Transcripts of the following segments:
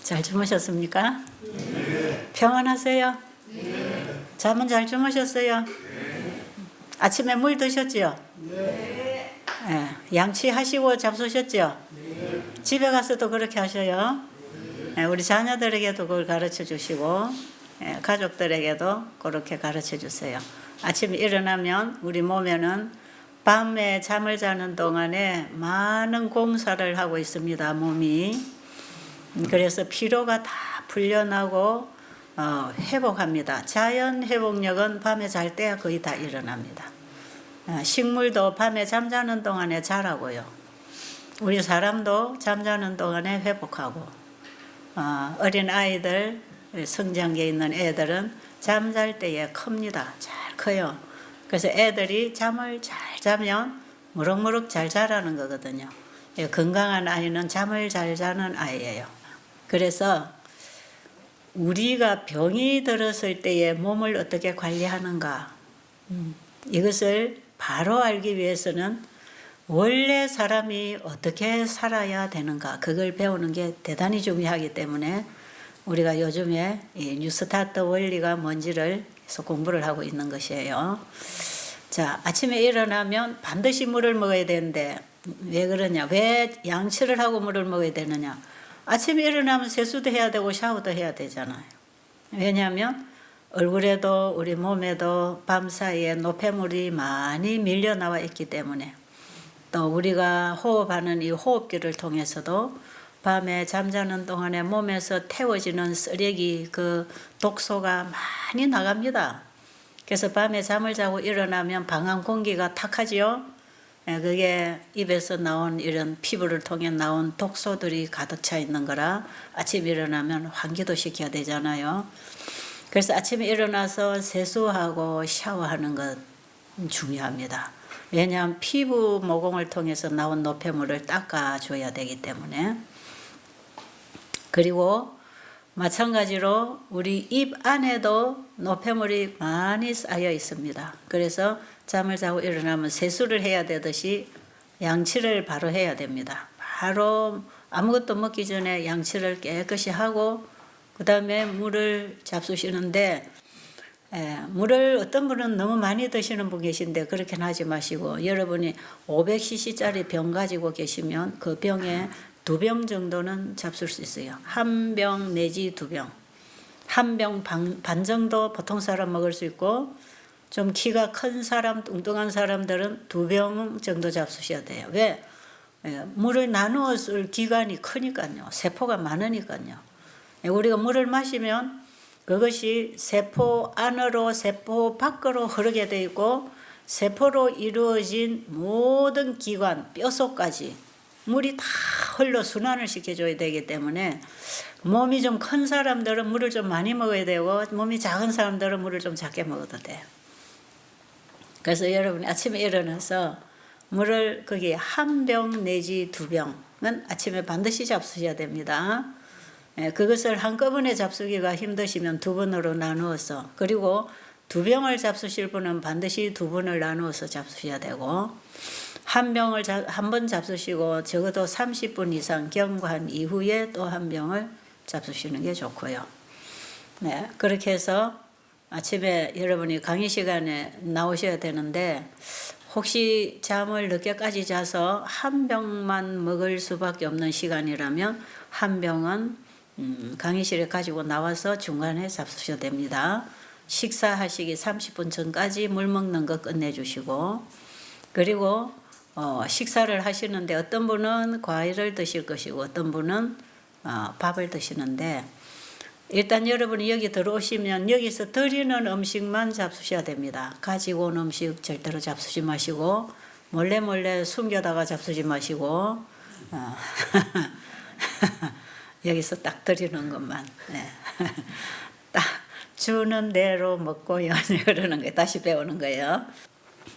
잘 주무셨습니까? 평안하세요? 잠은 잘 주무셨어요? 아침에 물 드셨죠? 양치하시고 잡수셨죠? 집에 가서도 그렇게 하셔요. 우리 자녀들에게도 그걸 가르쳐 주시고 가족들에게도 그렇게 가르쳐 주세요. 아침에 일어나면 우리 몸에는 밤에 잠을 자는 동안에 많은 공사를 하고 있습니다. 몸이. 그래서 피로가 다 풀려나고 회복합니다. 자연 회복력은 밤에 잘 때야 거의 다 일어납니다. 식물도 밤에 잠자는 동안에 자라고요. 우리 사람도 잠자는 동안에 회복하고 어린 아이들, 성장기에 있는 애들은 잠잘 때에 큽니다. 잘 커요. 그래서 애들이 잠을 잘 자면 무럭무럭 잘 자라는 거거든요. 건강한 아이는 잠을 잘 자는 아이예요. 그래서 우리가 병이 들었을 때에 몸을 어떻게 관리하는가, 이것을 바로 알기 위해서는 원래 사람이 어떻게 살아야 되는가, 그걸 배우는 게 대단히 중요하기 때문에 우리가 요즘에 이 뉴스타트 원리가 뭔지를 계속 공부를 하고 있는 것이에요. 자, 아침에 일어나면 반드시 물을 먹어야 되는데 왜 그러냐, 왜 양치를 하고 물을 먹어야 되느냐. 아침에 일어나면 세수도 해야 되고 샤워도 해야 되잖아요. 왜냐하면 얼굴에도 우리 몸에도 밤 사이에 노폐물이 많이 밀려 나와 있기 때문에, 또 우리가 호흡하는 이 호흡기를 통해서도 밤에 잠자는 동안에 몸에서 태워지는 쓰레기, 그 독소가 많이 나갑니다. 그래서 밤에 잠을 자고 일어나면 방한 공기가 탁하지요. 그게 입에서 나온 이런 피부를 통해 나온 독소들이 가득 차 있는 거라 아침에 일어나면 환기도 시켜야 되잖아요. 그래서 아침에 일어나서 세수하고 샤워하는 것 중요합니다. 왜냐하면 피부 모공을 통해서 나온 노폐물을 닦아줘야 되기 때문에. 그리고 마찬가지로 우리 입 안에도 노폐물이 많이 쌓여 있습니다. 그래서 잠을 자고 일어나면 세수를 해야 되듯이 양치를 바로 해야 됩니다. 바로 아무것도 먹기 전에 양치를 깨끗이 하고 그 다음에 물을 잡수시는데, 물을 어떤 분은 너무 많이 드시는 분 계신데 그렇게는 하지 마시고, 여러분이 500cc짜리 병 가지고 계시면 그 병에 2병 정도는 잡술 수 있어요. 1병 내지 2병. 1병 반 정도 보통 사람 먹을 수 있고, 좀 키가 큰 사람, 뚱뚱한 사람들은 2병 정도 잡수셔야 돼요. 왜? 물을 나누어 쓸 기관이 크니까요. 세포가 많으니까요. 우리가 물을 마시면 그것이 세포 안으로 세포 밖으로 흐르게 되어 있고, 세포로 이루어진 모든 기관, 뼛속까지 물이 다 흘러 순환을 시켜줘야 되기 때문에 몸이 좀 큰 사람들은 물을 좀 많이 먹어야 되고, 몸이 작은 사람들은 물을 좀 작게 먹어도 돼요. 그래서 여러분이 아침에 일어나서 물을 거기 1병 내지 2병은 아침에 반드시 잡수셔야 됩니다. 그것을 한꺼번에 잡수기가 힘드시면 2번으로 나누어서, 그리고 2병을 잡수실 분은 반드시 2번을 나누어서 잡수셔야 되고, 1병을 한 번 잡수시고 적어도 30분 이상 경과한 이후에 또 1병을 잡수시는 게 좋고요. 네, 그렇게 해서 아침에 여러분이 강의 시간에 나오셔야 되는데, 혹시 잠을 늦게까지 자서 1병만 먹을 수밖에 없는 시간이라면 1병은 강의실에 가지고 나와서 중간에 잡수셔야 됩니다. 식사하시기 30분 전까지 물 먹는 거 끝내주시고, 그리고 식사를 하시는데 어떤 분은 과일을 드실 것이고 어떤 분은 밥을 드시는데, 일단 여러분이 여기 들어오시면 여기서 드리는 음식만 잡수셔야 됩니다. 가지고 온 음식 절대로 잡수지 마시고, 몰래 숨겨다가 잡수지 마시고, 여기서 딱 드리는 것만, 딱 주는 대로 먹고요. 그러는 거예요. 다시 배우는 거예요.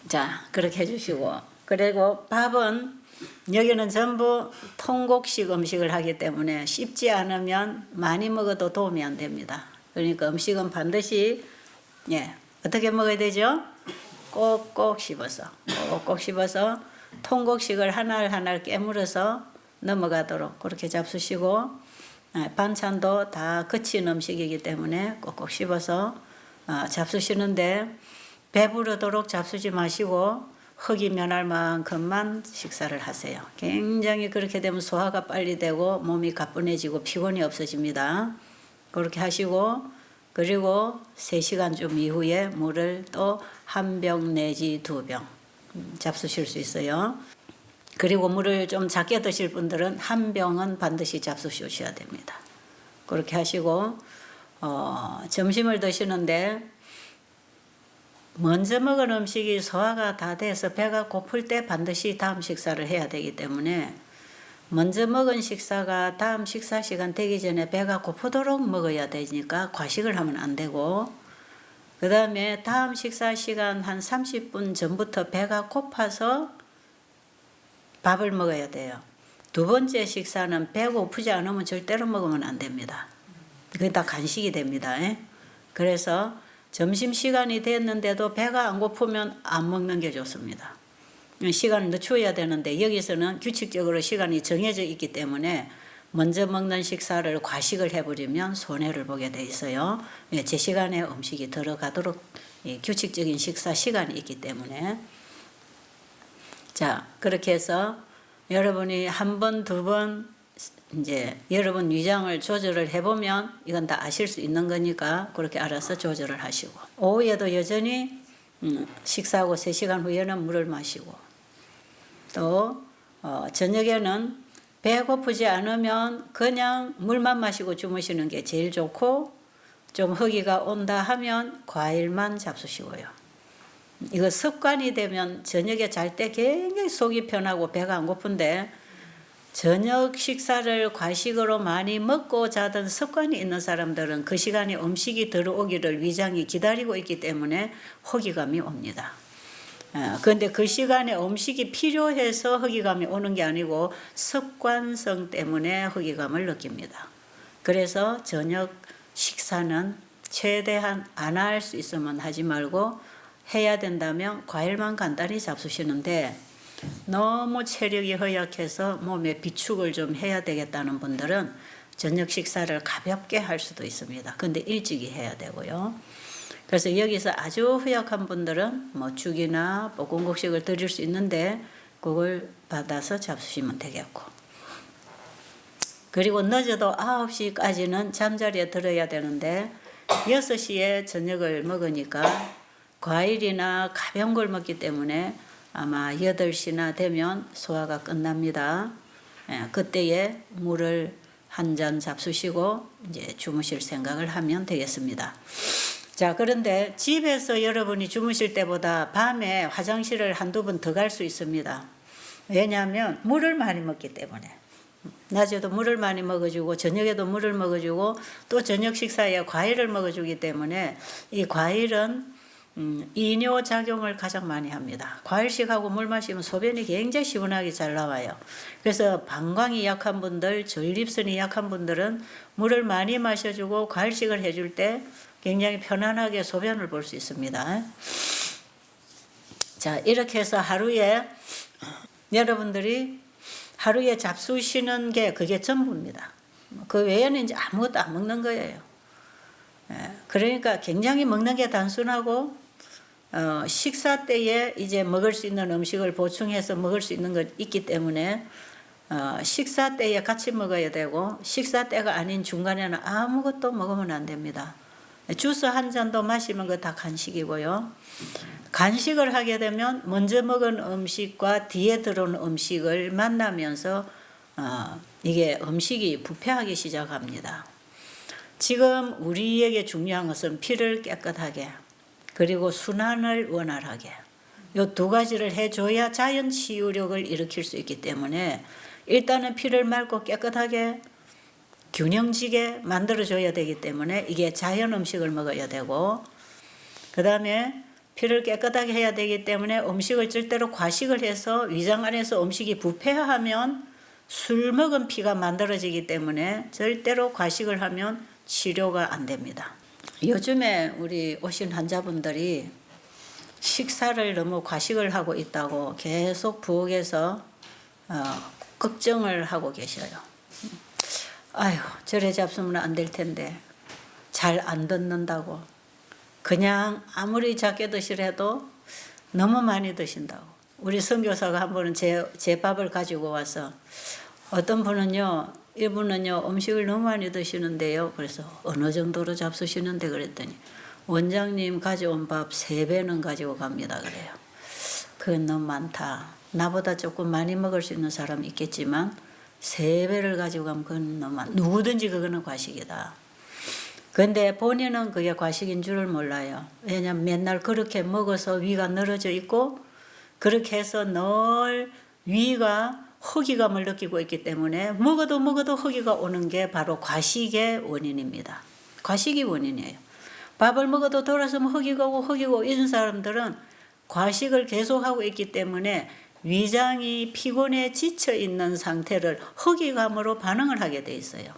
자, 그렇게 해주시고, 그리고 밥은 여기는 전부 통곡식 음식을 하기 때문에 씹지 않으면 많이 먹어도 도움이 안 됩니다. 그러니까 음식은 반드시 어떻게 먹어야 되죠? 꼭꼭 씹어서, 꼭꼭 씹어서 통곡식을 하나를 깨물어서 넘어가도록 그렇게 잡수시고, 반찬도 다 거친 음식이기 때문에 꼭꼭 씹어서 잡수시는데 배부르도록 잡수지 마시고 흙이 면할 만큼만 식사를 하세요. 굉장히 그렇게 되면 소화가 빨리 되고 몸이 가뿐해지고 피곤이 없어집니다. 그렇게 하시고 그리고 3시간쯤 이후에 물을 또 1병 내지 2병 잡수실 수 있어요. 그리고 물을 좀 작게 드실 분들은 1병은 반드시 잡수셔야 됩니다. 그렇게 하시고 점심을 드시는데 먼저 먹은 음식이 소화가 다 돼서 배가 고플 때 반드시 다음 식사를 해야 되기 때문에 먼저 먹은 식사가 다음 식사 시간 되기 전에 배가 고프도록 먹어야 되니까 과식을 하면 안 되고, 그 다음에 다음 식사 시간 한 30분 전부터 배가 고파서 밥을 먹어야 돼요. 2번째 식사는 배고프지 않으면 절대로 먹으면 안 됩니다. 그게 다 간식이 됩니다. 그래서 점심시간이 됐는데도 배가 안 고프면 안 먹는 게 좋습니다. 시간을 늦춰야 되는데 여기서는 규칙적으로 시간이 정해져 있기 때문에 먼저 먹는 식사를 과식을 해버리면 손해를 보게 돼 있어요. 제 시간에 음식이 들어가도록 규칙적인 식사 시간이 있기 때문에. 자, 그렇게 해서 여러분이 1번, 2번 이제 여러분 위장을 조절을 해보면 이건 다 아실 수 있는 거니까 그렇게 알아서 조절을 하시고, 오후에도 여전히 식사하고 3시간 후에는 물을 마시고, 또 저녁에는 배고프지 않으면 그냥 물만 마시고 주무시는 게 제일 좋고, 좀 허기가 온다 하면 과일만 잡수시고요. 이거 습관이 되면 저녁에 잘 때 굉장히 속이 편하고 배가 안 고픈데, 저녁 식사를 과식으로 많이 먹고 자던 습관이 있는 사람들은 그 시간에 음식이 들어오기를 위장이 기다리고 있기 때문에 허기감이 옵니다. 그런데 그 시간에 음식이 필요해서 허기감이 오는 게 아니고 습관성 때문에 허기감을 느낍니다. 그래서 저녁 식사는 최대한 안 할 수 있으면 하지 말고, 해야 된다면 과일만 간단히 잡수시는데, 너무 체력이 허약해서 몸에 비축을 좀 해야 되겠다는 분들은 저녁 식사를 가볍게 할 수도 있습니다. 근데 일찍이 해야 되고요. 그래서 여기서 아주 허약한 분들은 뭐 죽이나 볶음국식을 드릴 수 있는데 그걸 받아서 잡수시면 되겠고, 그리고 늦어도 9시까지는 잠자리에 들어야 되는데 6시에 저녁을 먹으니까 과일이나 가벼운 걸 먹기 때문에 아마 8시나 되면 소화가 끝납니다. 그때에 물을 한 잔 잡수시고 이제 주무실 생각을 하면 되겠습니다. 자, 그런데 집에서 여러분이 주무실 때보다 밤에 화장실을 1-2번 더 갈 수 있습니다. 왜냐하면 물을 많이 먹기 때문에. 낮에도 물을 많이 먹어주고 저녁에도 물을 먹어주고 또 저녁 식사에 과일을 먹어주기 때문에 이 과일은 이뇨 작용을 가장 많이 합니다. 과일식하고 물 마시면 소변이 굉장히 시원하게 잘 나와요. 그래서 방광이 약한 분들, 전립선이 약한 분들은 물을 많이 마셔주고 과일식을 해줄 때 굉장히 편안하게 소변을 볼 수 있습니다. 자, 이렇게 해서 하루에 여러분들이 하루에 잡수시는 게 그게 전부입니다. 그 외에는 이제 아무것도 안 먹는 거예요. 그러니까 굉장히 먹는 게 단순하고 식사 때에 이제 먹을 수 있는 음식을 보충해서 먹을 수 있는 것 있기 때문에 식사 때에 같이 먹어야 되고, 식사 때가 아닌 중간에는 아무것도 먹으면 안 됩니다. 주스 한 잔도 마시면 그거 다 간식이고요. 간식을 하게 되면 먼저 먹은 음식과 뒤에 들어온 음식을 만나면서 이게 음식이 부패하기 시작합니다. 지금 우리에게 중요한 것은 피를 깨끗하게, 그리고 순환을 원활하게, 이 2가지를 해줘야 자연 치유력을 일으킬 수 있기 때문에 일단은 피를 맑고 깨끗하게 균형지게 만들어줘야 되기 때문에 이게 자연 음식을 먹어야 되고, 그 다음에 피를 깨끗하게 해야 되기 때문에 음식을 절대로 과식을 해서 위장 안에서 음식이 부패하면 술 먹은 피가 만들어지기 때문에 절대로 과식을 하면 치료가 안 됩니다. 요즘에 우리 오신 환자분들이 식사를 너무 과식을 하고 있다고 계속 부엌에서 걱정을 하고 계셔요. 아휴 저래 잡수면 안 될 텐데 잘 안 듣는다고. 그냥 아무리 작게 드시라도 너무 많이 드신다고. 우리 선교사가 한 번은 제 밥을 가지고 와서 어떤 분은요, 이분은요 음식을 너무 많이 드시는데요. 그래서 어느 정도로 잡수시는데 그랬더니 원장님 가져온 밥 3배는 가지고 갑니다 그래요. 그건 너무 많다. 나보다 조금 많이 먹을 수 있는 사람이 있겠지만 3배를 가지고 가면 그건 너무 많다. 누구든지 그거는 과식이다. 근데 본인은 그게 과식인 줄을 몰라요. 왜냐하면 맨날 그렇게 먹어서 위가 늘어져 있고 그렇게 해서 늘 위가 허기감을 느끼고 있기 때문에 먹어도 허기가 오는 게 바로 과식의 원인입니다. 과식이 원인이에요. 밥을 먹어도 돌아서면 허기가 오고 이런 사람들은 과식을 계속하고 있기 때문에 위장이 피곤에 지쳐 있는 상태를 허기감으로 반응을 하게 돼 있어요.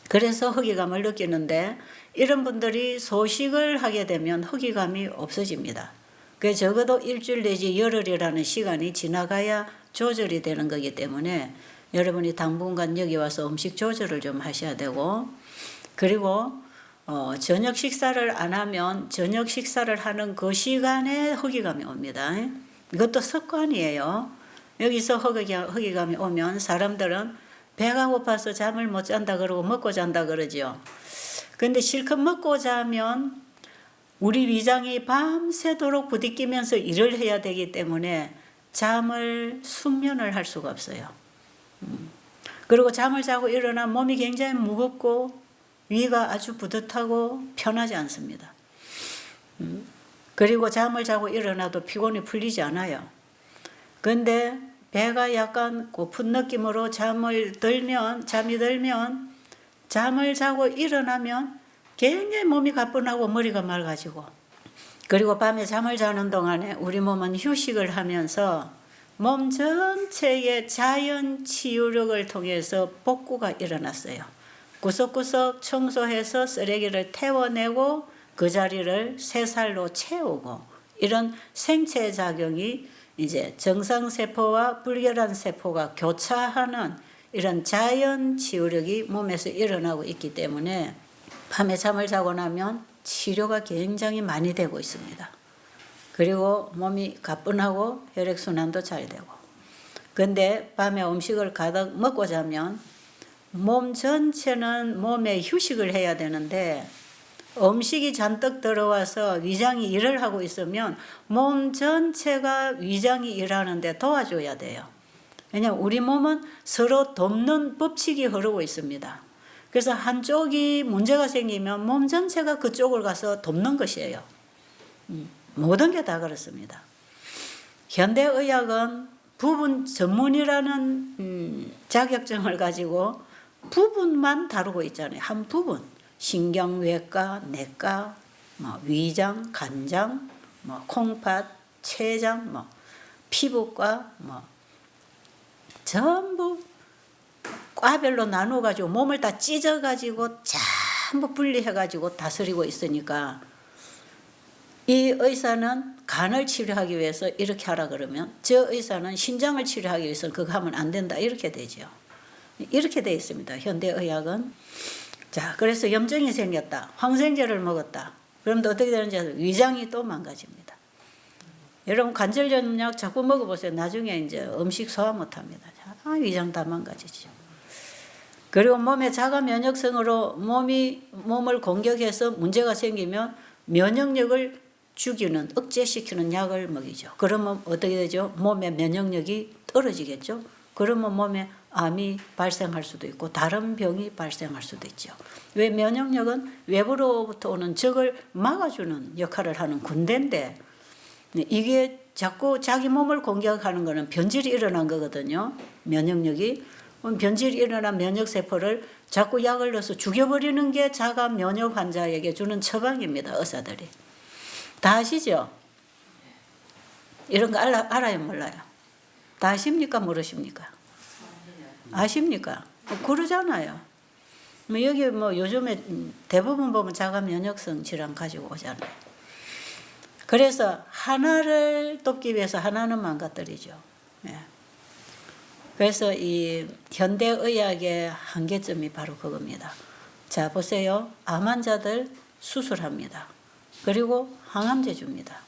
그래서 허기감을 느끼는데 이런 분들이 소식을 하게 되면 허기감이 없어집니다. 그래서 적어도 일주일 내지 열흘이라는 시간이 지나가야 조절이 되는 거기 때문에 여러분이 당분간 여기 와서 음식 조절을 좀 하셔야 되고, 그리고 저녁 식사를 안 하면 저녁 식사를 하는 그 시간에 허기감이 옵니다. 이것도 습관이에요. 여기서 허기감이 오면 사람들은 배가 고파서 잠을 못 잔다 그러고 먹고 잔다 그러죠. 근데 실컷 먹고 자면 우리 위장이 밤새도록 부딪히면서 일을 해야 되기 때문에 숙면을 할 수가 없어요. 그리고 잠을 자고 일어나 몸이 굉장히 무겁고 위가 아주 뿌듯하고 편하지 않습니다. 그리고 잠을 자고 일어나도 피곤이 풀리지 않아요. 근데 배가 약간 고픈 느낌으로 잠이 들면 잠을 자고 일어나면 굉장히 몸이 가뿐하고 머리가 맑아지고, 그리고 밤에 잠을 자는 동안에 우리 몸은 휴식을 하면서 몸 전체의 자연 치유력을 통해서 복구가 일어났어요. 구석구석 청소해서 쓰레기를 태워내고 그 자리를 새살로 채우고, 이런 생체 작용이 이제 정상세포와 불결한 세포가 교차하는 이런 자연 치유력이 몸에서 일어나고 있기 때문에 밤에 잠을 자고 나면 치료가 굉장히 많이 되고 있습니다. 그리고 몸이 가뿐하고 혈액순환도 잘 되고. 근데 밤에 음식을 가득 먹고 자면 몸 전체는 몸에 휴식을 해야 되는데 음식이 잔뜩 들어와서 위장이 일을 하고 있으면 몸 전체가 위장이 일하는데 도와줘야 돼요. 왜냐하면 우리 몸은 서로 돕는 법칙이 흐르고 있습니다. 그래서 한쪽이 문제가 생기면 몸 전체가 그쪽을 가서 돕는 것이에요. 모든 게 다 그렇습니다. 현대의학은 부분 전문이라는 자격증을 가지고 부분만 다루고 있잖아요. 한 부분. 신경외과, 내과, 위장, 간장, 콩팥, 췌장, 피부과, 전부 과별로 나눠가지고 몸을 다 찢어가지고 전부 분리해가지고 다스리고 있으니까 이 의사는 간을 치료하기 위해서 이렇게 하라 그러면 저 의사는 신장을 치료하기 위해서 그거 하면 안 된다 이렇게 되죠. 이렇게 돼 있습니다. 현대의학은. 자, 그래서 염증이 생겼다. 항생제를 먹었다. 그럼 또 어떻게 되는지 아세요? 위장이 또 망가집니다. 여러분 관절염약 자꾸 먹어보세요. 나중에 이제 음식 소화 못합니다. 위장 다 망가지죠. 그리고 몸의 자가 면역성으로 몸을 공격해서 문제가 생기면 면역력을 죽이는, 억제시키는 약을 먹이죠. 그러면 어떻게 되죠? 몸의 면역력이 떨어지겠죠. 그러면 몸에 암이 발생할 수도 있고 다른 병이 발생할 수도 있죠. 왜? 면역력은 외부로부터 오는 적을 막아주는 역할을 하는 군대인데 이게 자꾸 자기 몸을 공격하는 거는 변질이 일어난 거거든요. 면역력이. 변질이 일어난 면역세포를 자꾸 약을 넣어서 죽여버리는 게 자가 면역 환자에게 주는 처방입니다. 의사들이. 다 아시죠? 이런 거 알아요? 몰라요? 다 아십니까? 모르십니까? 아십니까? 그러잖아요. 여기 요즘에 대부분 보면 자가 면역성 질환 가지고 오잖아요. 그래서 하나를 돕기 위해서 하나는 망가뜨리죠. 예. 그래서 이 현대의학의 한계점이 바로 그겁니다. 자, 보세요. 암 환자들 수술합니다. 그리고 항암제 줍니다.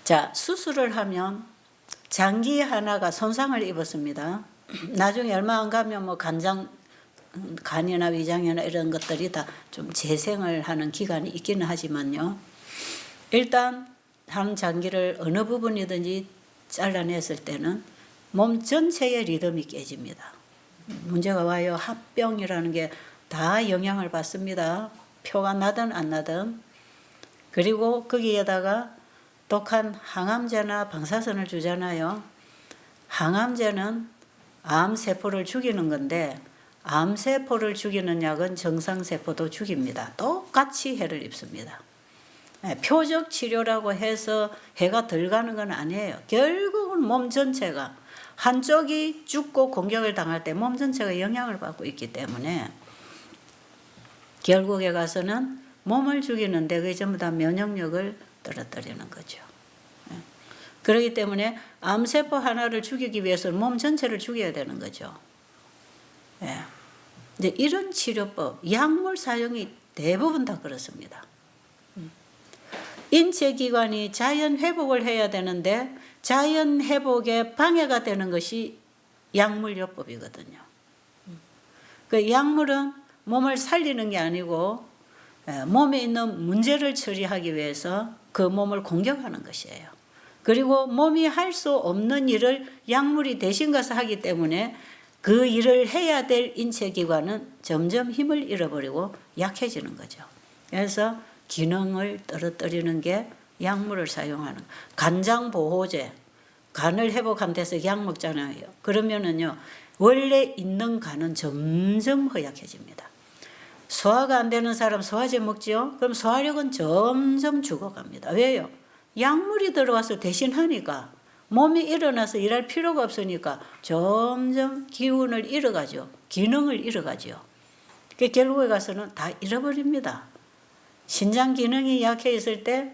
자, 수술을 하면 장기 하나가 손상을 입었습니다. 나중에 얼마 안 가면 뭐 간이나 위장이나 이런 것들이 다 좀 재생을 하는 기간이 있기는 하지만요. 일단 한 장기를 어느 부분이든지 잘라냈을 때는 몸 전체의 리듬이 깨집니다. 문제가 와요. 합병이라는 게 다 영향을 받습니다. 표가 나든 안 나든. 그리고 거기에다가 독한 항암제나 방사선을 주잖아요. 항암제는 암세포를 죽이는 건데 암세포를 죽이는 약은 정상세포도 죽입니다. 똑같이 해를 입습니다. 표적 치료라고 해서 해가 덜 가는 건 아니에요. 결국은 몸 전체가 한쪽이 죽고 공격을 당할 때 몸 전체가 영향을 받고 있기 때문에 결국에 가서는 몸을 죽이는데 그게 전부 다 면역력을 떨어뜨리는 거죠. 그렇기 때문에 암세포 하나를 죽이기 위해서는 몸 전체를 죽여야 되는 거죠. 이제 이런 치료법, 약물 사용이 대부분 다 그렇습니다. 인체기관이 자연 회복을 해야 되는데 자연 회복에 방해가 되는 것이 약물요법이거든요. 그 약물은 몸을 살리는 게 아니고 몸에 있는 문제를 처리하기 위해서 그 몸을 공격하는 것이에요. 그리고 몸이 할 수 없는 일을 약물이 대신 가서 하기 때문에 그 일을 해야 될 인체기관은 점점 힘을 잃어버리고 약해지는 거죠. 그래서 기능을 떨어뜨리는 게 약물을 사용하는 간장보호제, 간을 회복하는 데서 약 먹잖아요. 그러면은요 원래 있는 간은 점점 허약해집니다. 소화가 안 되는 사람 소화제 먹지요? 그럼 소화력은 점점 죽어갑니다. 왜요? 약물이 들어와서 대신하니까 몸이 일어나서 일할 필요가 없으니까 점점 기운을 잃어가죠. 기능을 잃어가죠. 결국에 가서는 다 잃어버립니다. 신장 기능이 약해 있을 때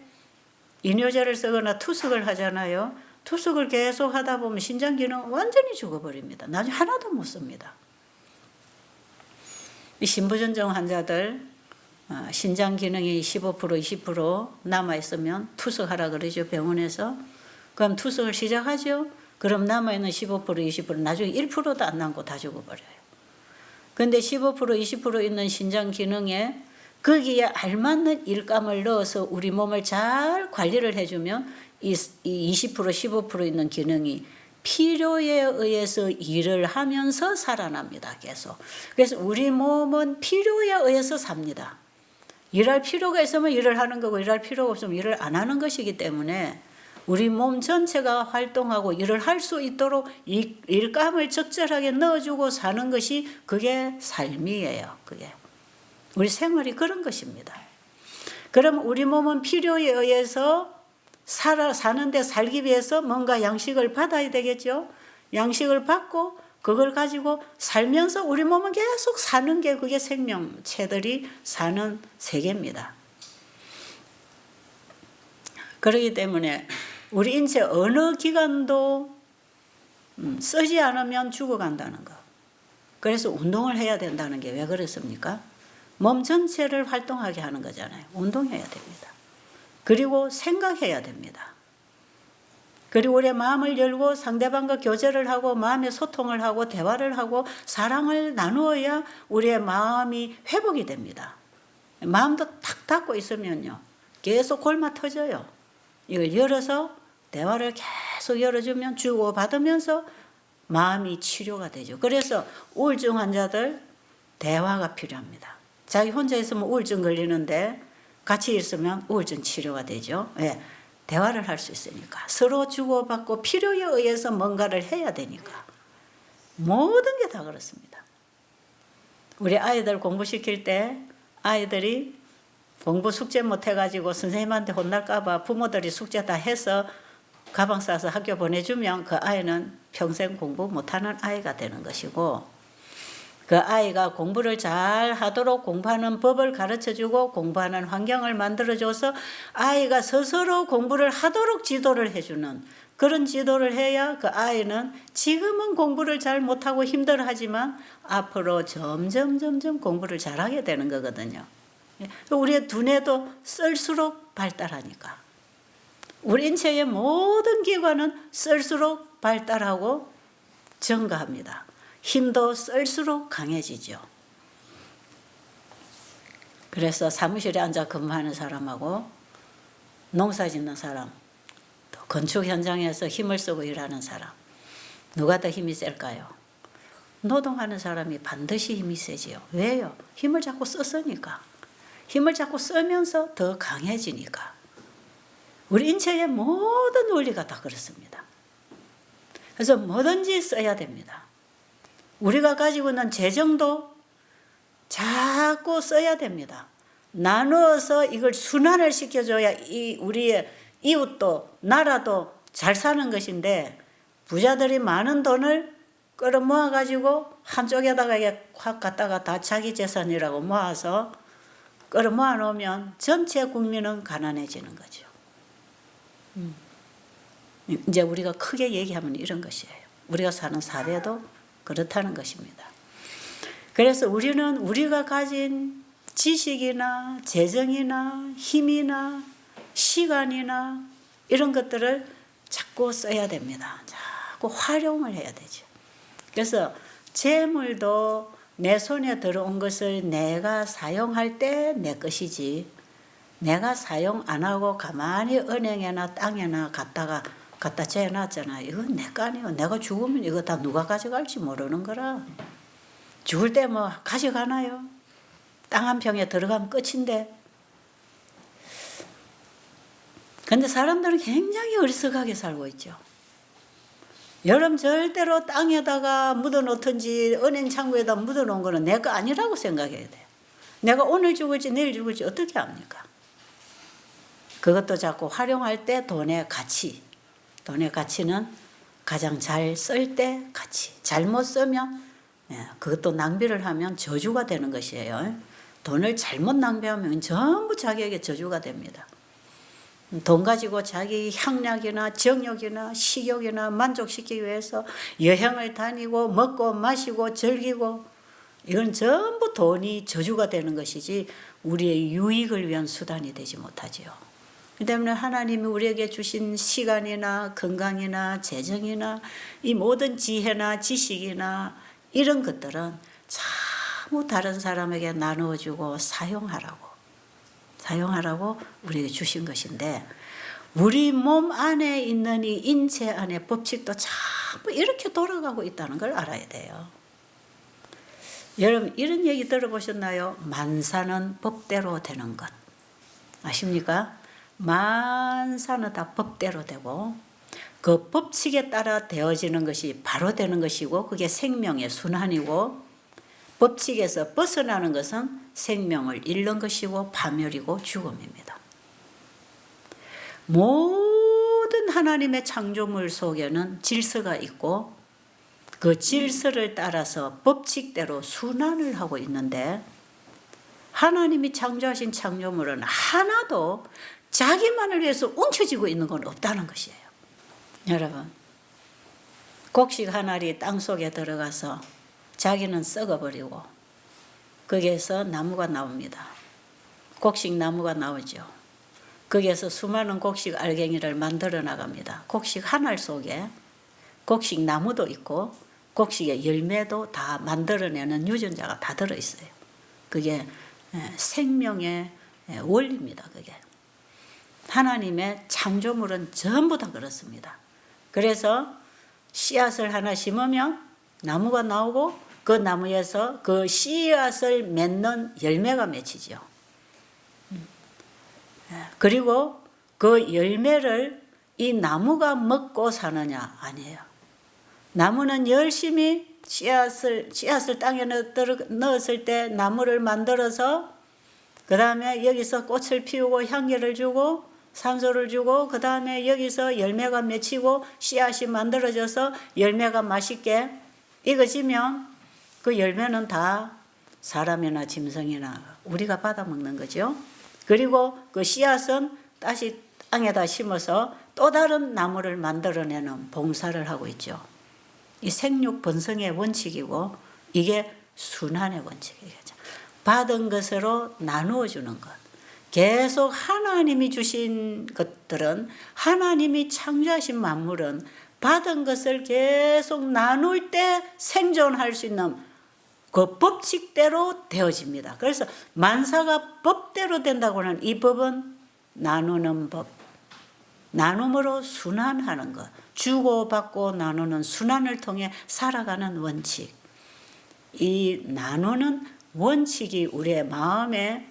이뇨제를 쓰거나 투석을 하잖아요. 투석을 계속 하다 보면 신장 기능은 완전히 죽어버립니다. 나중에 하나도 못 씁니다. 신부전증 환자들 신장 기능이 15% 20% 남아있으면 투석하라 그러죠. 병원에서. 그럼 투석을 시작하죠. 그럼 남아있는 15% 20% 나중에 1%도 안 남고 다 죽어버려요. 그런데 15% 20% 있는 신장 기능에 거기에 알맞는 일감을 넣어서 우리 몸을 잘 관리를 해주면 이 20% 15% 있는 기능이 필요에 의해서 일을 하면서 살아납니다. 계속. 그래서 우리 몸은 필요에 의해서 삽니다. 일할 필요가 있으면 일을 하는 거고 일할 필요가 없으면 일을 안 하는 것이기 때문에 우리 몸 전체가 활동하고 일을 할 수 있도록 일감을 적절하게 넣어주고 사는 것이 그게 삶이에요. 그게. 우리 생활이 그런 것입니다. 그럼 우리 몸은 필요에 의해서 사는데 살기 위해서 뭔가 양식을 받아야 되겠죠. 양식을 받고 그걸 가지고 살면서 우리 몸은 계속 사는 게 그게 생명체들이 사는 세계입니다. 그렇기 때문에 우리 인체 어느 기관도 쓰지 않으면 죽어간다는 거. 그래서 운동을 해야 된다는 게 왜 그렇습니까? 몸 전체를 활동하게 하는 거잖아요. 운동해야 됩니다. 그리고 생각해야 됩니다. 그리고 우리의 마음을 열고 상대방과 교제를 하고 마음의 소통을 하고 대화를 하고 사랑을 나누어야 우리의 마음이 회복이 됩니다. 마음도 탁 닫고 있으면요. 계속 골마 터져요. 이걸 열어서 대화를 계속 열어주면 주고받으면서 마음이 치료가 되죠. 그래서 우울증 환자들 대화가 필요합니다. 자기 혼자 있으면 우울증 걸리는데 같이 있으면 우울증 치료가 되죠. 왜? 대화를 할 수 있으니까. 서로 주고받고 필요에 의해서 뭔가를 해야 되니까. 모든 게 다 그렇습니다. 우리 아이들 공부시킬 때 아이들이 공부 숙제 못해가지고 선생님한테 혼날까 봐 부모들이 숙제 다 해서 가방 싸서 학교 보내주면 그 아이는 평생 공부 못하는 아이가 되는 것이고 그 아이가 공부를 잘 하도록 공부하는 법을 가르쳐주고 공부하는 환경을 만들어줘서 아이가 스스로 공부를 하도록 지도를 해주는 그런 지도를 해야 그 아이는 지금은 공부를 잘 못하고 힘들어하지만 앞으로 점점 공부를 잘하게 되는 거거든요. 우리의 두뇌도 쓸수록 발달하니까. 우리 인체의 모든 기관은 쓸수록 발달하고 증가합니다. 힘도 쓸수록 강해지죠. 그래서 사무실에 앉아 근무하는 사람하고 농사 짓는 사람, 또 건축 현장에서 힘을 쓰고 일하는 사람, 누가 더 힘이 셀까요? 노동하는 사람이 반드시 힘이 세지요. 왜요? 힘을 자꾸 썼으니까. 힘을 자꾸 쓰면서 더 강해지니까. 우리 인체의 모든 원리가 다 그렇습니다. 그래서 뭐든지 써야 됩니다. 우리가 가지고 있는 재정도 자꾸 써야 됩니다. 나누어서 이걸 순환을 시켜줘야 우리의 이웃도 나라도 잘 사는 것인데, 부자들이 많은 돈을 끌어모아 가지고 한쪽에다가 확 갖다가 다 자기 재산이라고 모아서 끌어모아 놓으면 전체 국민은 가난해지는 거죠. 이제 우리가 크게 얘기하면 이런 것이에요. 우리가 사는 사회도 그렇다는 것입니다. 그래서 우리는 우리가 가진 지식이나 재정이나 힘이나 시간이나 이런 것들을 자꾸 써야 됩니다. 자꾸 활용을 해야 되죠. 그래서 재물도 내 손에 들어온 것을 내가 사용할 때 내 것이지, 내가 사용 안 하고 가만히 은행에나 땅에나 갖다 재놨잖아요. 이건 내 거 아니에요. 내가 죽으면 이거 다 누가 가져갈지 모르는 거라. 죽을 때 뭐 가져가나요? 땅 한 평에 들어가면 끝인데. 근데 사람들은 굉장히 어리석하게 살고 있죠. 여러분, 절대로 땅에다가 묻어놓든지 은행 창고에다 묻어놓은 거는 내 거 아니라고 생각해야 돼요. 내가 오늘 죽을지 내일 죽을지 어떻게 압니까? 그것도 자꾸 활용할 때 돈의 가치는 가장 잘 쓸 때 가치. 잘못 쓰면 그것도 낭비를 하면 저주가 되는 것이에요. 돈을 잘못 낭비하면 전부 자기에게 저주가 됩니다. 돈 가지고 자기 향락이나 정욕이나 식욕이나 만족시키기 위해서 여행을 다니고 먹고 마시고 즐기고, 이건 전부 돈이 저주가 되는 것이지 우리의 유익을 위한 수단이 되지 못하지요. 그 때문에 하나님이 우리에게 주신 시간이나 건강이나 재정이나 이 모든 지혜나 지식이나 이런 것들은 전부 다른 사람에게 나누어주고 사용하라고 우리에게 주신 것인데, 우리 몸 안에 있는 이 인체 안의 법칙도 전부 이렇게 돌아가고 있다는 걸 알아야 돼요. 여러분, 이런 얘기 들어보셨나요? 만사는 법대로 되는 것. 아십니까? 만사는 다 법대로 되고 그 법칙에 따라 되어지는 것이 바로 되는 것이고, 그게 생명의 순환이고, 법칙에서 벗어나는 것은 생명을 잃는 것이고 파멸이고 죽음입니다. 모든 하나님의 창조물 속에는 질서가 있고 그 질서를 따라서 법칙대로 순환을 하고 있는데, 하나님이 창조하신 창조물은 하나도 자기만을 위해서 움켜쥐고 있는 건 없다는 것이에요. 여러분, 곡식 한 알이 땅속에 들어가서 자기는 썩어버리고 거기에서 나무가 나옵니다. 곡식 나무가 나오죠. 거기에서 수많은 곡식 알갱이를 만들어 나갑니다. 곡식 한 알 속에 곡식 나무도 있고 곡식의 열매도 다 만들어내는 유전자가 다 들어있어요. 그게 생명의 원리입니다. 그게 하나님의 창조물은 전부 다 그렇습니다. 그래서 씨앗을 하나 심으면 나무가 나오고 그 나무에서 그 씨앗을 맺는 열매가 맺히죠. 그리고 그 열매를 이 나무가 먹고 사느냐? 아니에요. 나무는 열심히 씨앗을 땅에 넣었을 때 나무를 만들어서 그 다음에 여기서 꽃을 피우고 향기를 주고 산소를 주고 그 다음에 여기서 열매가 맺히고 씨앗이 만들어져서 열매가 맛있게 익어지면 그 열매는 다 사람이나 짐승이나 우리가 받아먹는 거죠. 그리고 그 씨앗은 다시 땅에다 심어서 또 다른 나무를 만들어내는 봉사를 하고 있죠. 이 생육 번성의 원칙이고 이게 순환의 원칙이죠. 받은 것으로 나누어 주는 것. 계속 하나님이 주신 것들은, 하나님이 창조하신 만물은 받은 것을 계속 나눌 때 생존할 수 있는 그 법칙대로 되어집니다. 그래서 만사가 법대로 된다고 하는 이 법은 나누는 법, 나눔으로 순환하는 것, 주고받고 나누는 순환을 통해 살아가는 원칙. 이 나누는 원칙이 우리의 마음에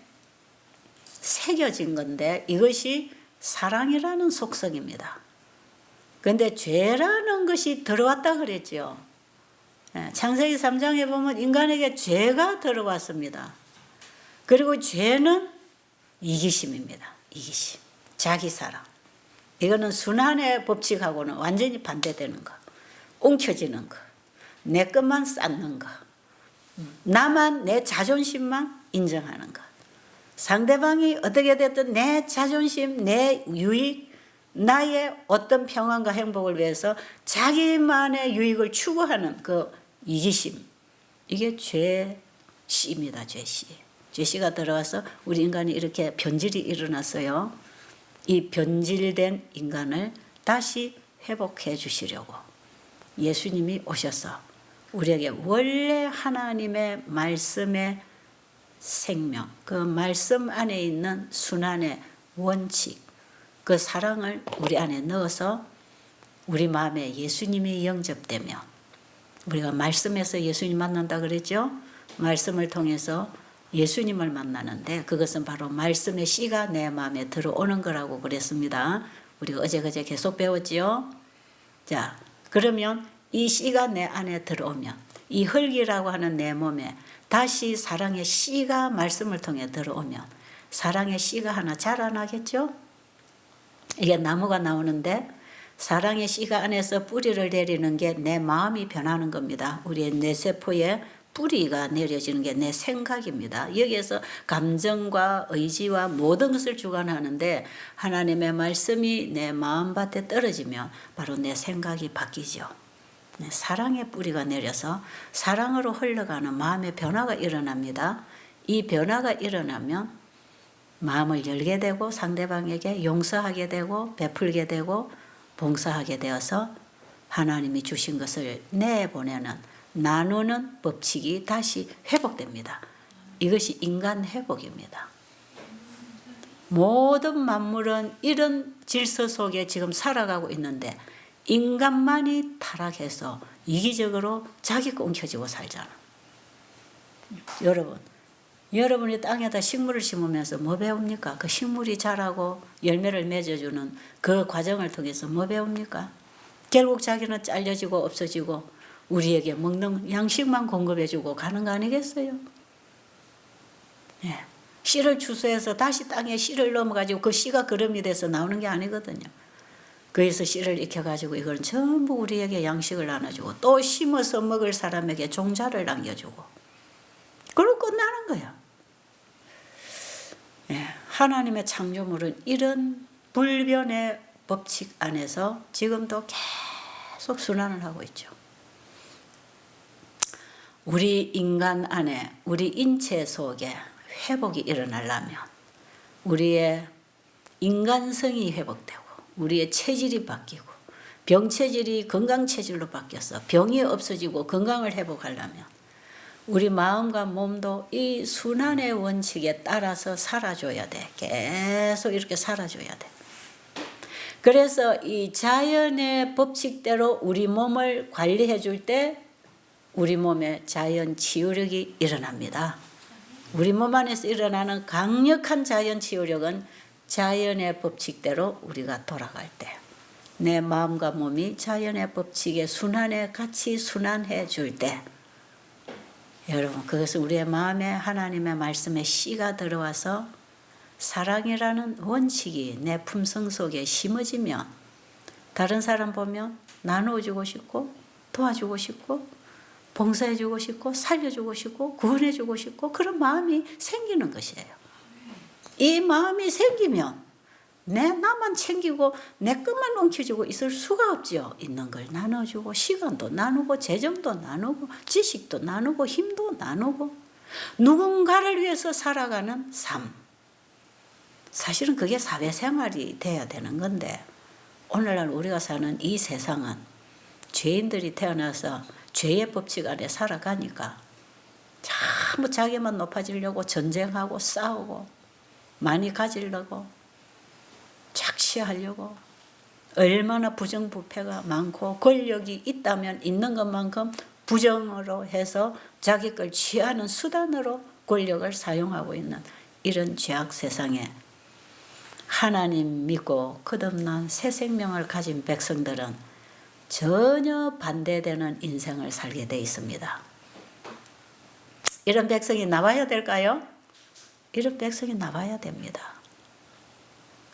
새겨진 건데 이것이 사랑이라는 속성입니다. 그런데 죄라는 것이 들어왔다 그랬죠. 창세기 3장에 보면 인간에게 죄가 들어왔습니다. 그리고 죄는 이기심입니다. 이기심, 자기사랑. 이거는 순환의 법칙하고는 완전히 반대되는 거. 웅켜지는 거, 내 것만 쌓는 거, 나만, 내 자존심만 인정하는 것. 상대방이 어떻게 됐든 내 자존심, 내 유익, 나의 어떤 평안과 행복을 위해서 자기만의 유익을 추구하는 그 이기심. 이게 죄씨입니다. 죄씨. 죄씨가 들어와서 우리 인간이 이렇게 변질이 일어났어요. 이 변질된 인간을 다시 회복해 주시려고 예수님이 오셔서 우리에게 원래 하나님의 말씀의 생명, 그 말씀 안에 있는 순환의 원칙, 그 사랑을 우리 안에 넣어서 우리 마음에 예수님이 영접되면, 우리가 말씀에서 예수님 만난다 그랬죠? 말씀을 통해서 예수님을 만나는데 그것은 바로 말씀의 씨가 내 마음에 들어오는 거라고 그랬습니다. 우리가 어제 계속 배웠지요? 자, 그러면 이 씨가 내 안에 들어오면 이 흙이라고 하는 내 몸에 다시 사랑의 씨가 말씀을 통해 들어오면 사랑의 씨가 하나 자라나겠죠? 이게 나무가 나오는데 사랑의 씨가 안에서 뿌리를 내리는 게 내 마음이 변하는 겁니다. 우리의 뇌세포에 뿌리가 내려지는 게 내 생각입니다. 여기에서 감정과 의지와 모든 것을 주관하는데 하나님의 말씀이 내 마음밭에 떨어지면 바로 내 생각이 바뀌죠. 사랑의 뿌리가 내려서 사랑으로 흘러가는 마음의 변화가 일어납니다. 이 변화가 일어나면 마음을 열게 되고 상대방에게 용서하게 되고 베풀게 되고 봉사하게 되어서 하나님이 주신 것을 내보내는 나누는 법칙이 다시 회복됩니다. 이것이 인간 회복입니다. 모든 만물은 이런 질서 속에 지금 살아가고 있는데 인간만이 타락해서 이기적으로 자기 거 엉켜지고 살잖아. 여러분이 땅에다 식물을 심으면서 뭐 배웁니까? 그 식물이 자라고 열매를 맺어주는 그 과정을 통해서 뭐 배웁니까? 결국 자기는 잘려지고 없어지고 우리에게 먹는 양식만 공급해주고 가는 거 아니겠어요? 예. 씨를 추수해서 다시 땅에 씨를 넘어가지고 그 씨가 그름이 돼서 나오는 게 아니거든요. 그래서 씨를 익혀가지고 이걸 전부 우리에게 양식을 나눠주고 또 심어서 먹을 사람에게 종자를 남겨주고 그러고 끝나는 거야. 예. 하나님의 창조물은 이런 불변의 법칙 안에서 지금도 계속 순환을 하고 있죠. 우리 인간 안에, 우리 인체 속에 회복이 일어나려면 우리의 인간성이 회복되고 우리의 체질이 바뀌고 병체질이 건강체질로 바뀌어서 병이 없어지고 건강을 회복하려면 우리 마음과 몸도 이 순환의 원칙에 따라서 살아줘야 돼. 계속 이렇게 살아줘야 돼. 그래서 이 자연의 법칙대로 우리 몸을 관리해 줄 때 우리 몸에 자연 치유력이 일어납니다. 우리 몸 안에서 일어나는 강력한 자연 치유력은 자연의 법칙대로 우리가 돌아갈 때 내 마음과 몸이 자연의 법칙의 순환에 같이 순환해 줄 때 여러분 그것은 우리의 마음에 하나님의 말씀의 씨가 들어와서 사랑이라는 원칙이 내 품성 속에 심어지면 다른 사람 보면 나누어주고 싶고 도와주고 싶고 봉사해주고 싶고 살려주고 싶고 구원해주고 싶고 그런 마음이 생기는 것이에요. 이 마음이 생기면 내 나만 챙기고 내 것만 엉켜주고 있을 수가 없지요. 있는 걸 나눠주고 시간도 나누고 재정도 나누고 지식도 나누고 힘도 나누고 누군가를 위해서 살아가는 삶. 사실은 그게 사회생활이 돼야 되는 건데 오늘날 우리가 사는 이 세상은 죄인들이 태어나서 죄의 법칙 안에 살아가니까 전부 자기만 높아지려고 전쟁하고 싸우고 많이 가지려고 착취하려고 얼마나 부정부패가 많고 권력이 있다면 있는 것만큼 부정으로 해서 자기 걸 취하는 수단으로 권력을 사용하고 있는 이런 죄악 세상에 하나님 믿고 거듭난 새 생명을 가진 백성들은 전혀 반대되는 인생을 살게 돼 있습니다. 이런 백성이 나와야 될까요? 이런 백성이 나와야 됩니다.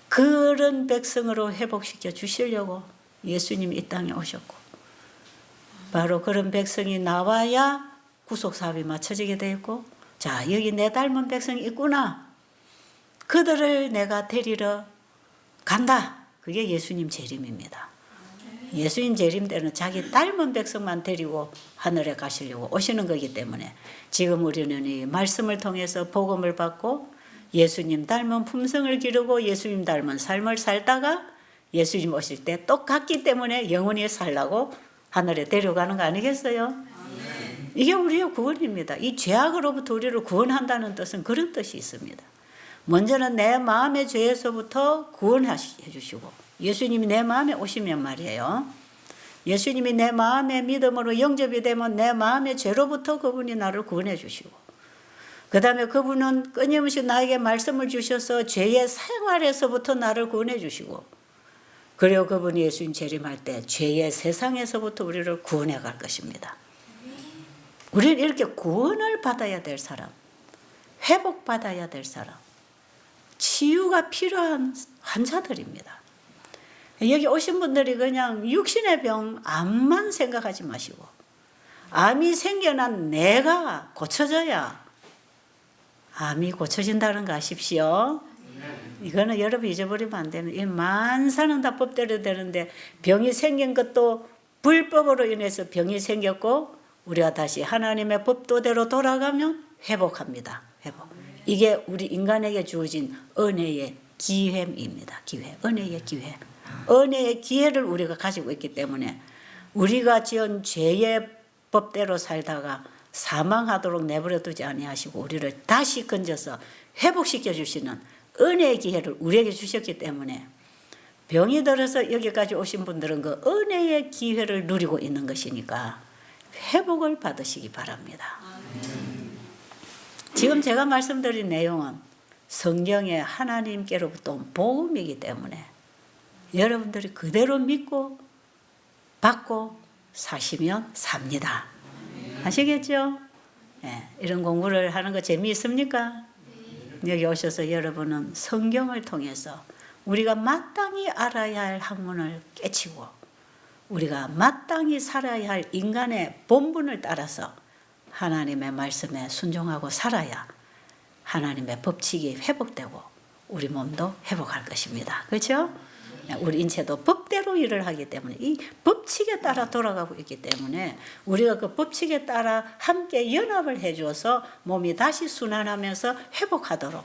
그런 백성으로 회복시켜 주시려고 예수님이 이 땅에 오셨고 바로 그런 백성이 나와야 구속사업이 맞춰지게 되어 있고 자 여기 내 닮은 백성이 있구나. 그들을 내가 데리러 간다. 그게 예수님 재림입니다. 예수님 재림 때는 자기 닮은 백성만 데리고 하늘에 가시려고 오시는 거기 때문에 지금 우리는 이 말씀을 통해서 복음을 받고 예수님 닮은 품성을 기르고 예수님 닮은 삶을 살다가 예수님 오실 때 똑같기 때문에 영원히 살라고 하늘에 데려가는 거 아니겠어요? 이게 우리의 구원입니다. 이 죄악으로부터 우리를 구원한다는 뜻은 그런 뜻이 있습니다. 먼저는 내 마음의 죄에서부터 구원해 주시고 예수님이 내 마음에 오시면 말이에요. 예수님이 내 마음의 믿음으로 영접이 되면 내 마음의 죄로부터 그분이 나를 구원해 주시고 그 다음에 그분은 끊임없이 나에게 말씀을 주셔서 죄의 생활에서부터 나를 구원해 주시고 그리고 그분이 예수님 재림할 때 죄의 세상에서부터 우리를 구원해 갈 것입니다. 우리는 이렇게 구원을 받아야 될 사람, 회복받아야 될 사람, 치유가 필요한 환자들입니다. 여기 오신 분들이 그냥 육신의 병, 암만 생각하지 마시고 암이 생겨난 내가 고쳐져야 암이 고쳐진다는 거 아십시오. 이거는 여러분 잊어버리면 안 되는 이 만사는 다 법대로 되는데 병이 생긴 것도 불법으로 인해서 병이 생겼고 우리가 다시 하나님의 법도대로 돌아가면 회복합니다. 회복. 이게 우리 인간에게 주어진 은혜의 기회입니다. 기회. 은혜의 기회. 은혜의 기회를 우리가 가지고 있기 때문에 우리가 지은 죄의 법대로 살다가 사망하도록 내버려 두지 아니하시고 우리를 다시 건져서 회복시켜 주시는 은혜의 기회를 우리에게 주셨기 때문에 병이 들어서 여기까지 오신 분들은 그 은혜의 기회를 누리고 있는 것이니까 회복을 받으시기 바랍니다. 지금 제가 말씀드린 내용은 성경의 하나님께로부터 온 복음이기 때문에 여러분들이 그대로 믿고 받고 사시면 삽니다. 아시겠죠? 네, 이런 공부를 하는 거 재미있습니까? 여기 오셔서 여러분은 성경을 통해서 우리가 마땅히 알아야 할 학문을 깨치고 우리가 마땅히 살아야 할 인간의 본분을 따라서 하나님의 말씀에 순종하고 살아야 하나님의 법칙이 회복되고 우리 몸도 회복할 것입니다. 그렇죠? 우리 인체도 법대로 일을 하기 때문에 이 법칙에 따라 돌아가고 있기 때문에 우리가 그 법칙에 따라 함께 연합을 해줘서 몸이 다시 순환하면서 회복하도록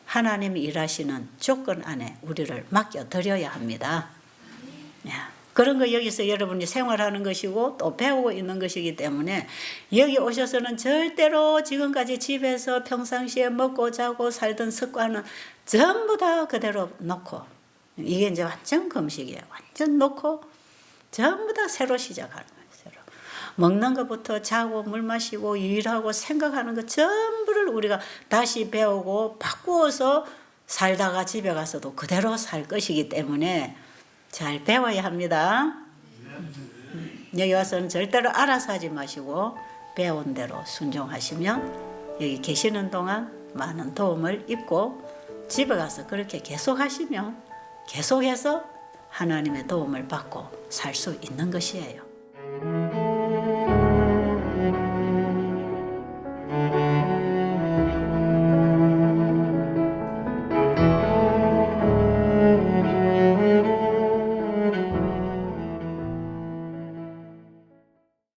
하나님이 일하시는 조건 안에 우리를 맡겨드려야 합니다. 그런 거 여기서 여러분이 생활하는 것이고 또 배우고 있는 것이기 때문에 여기 오셔서는 절대로 지금까지 집에서 평상시에 먹고 자고 살던 습관은 전부 다 그대로 놓고 이게 이제 완전 금식이에요. 완전 놓고 전부 다 새로 시작하는 거예요. 새로. 먹는 것부터 자고 물 마시고 일하고 생각하는 것 전부를 우리가 다시 배우고 바꾸어서 살다가 집에 가서도 그대로 살 것이기 때문에 잘 배워야 합니다. 여기 와서는 절대로 알아서 하지 마시고 배운 대로 순종하시면 여기 계시는 동안 많은 도움을 입고 집에 가서 그렇게 계속 하시면 계속해서 하나님의 도움을 받고 살 수 있는 것이에요.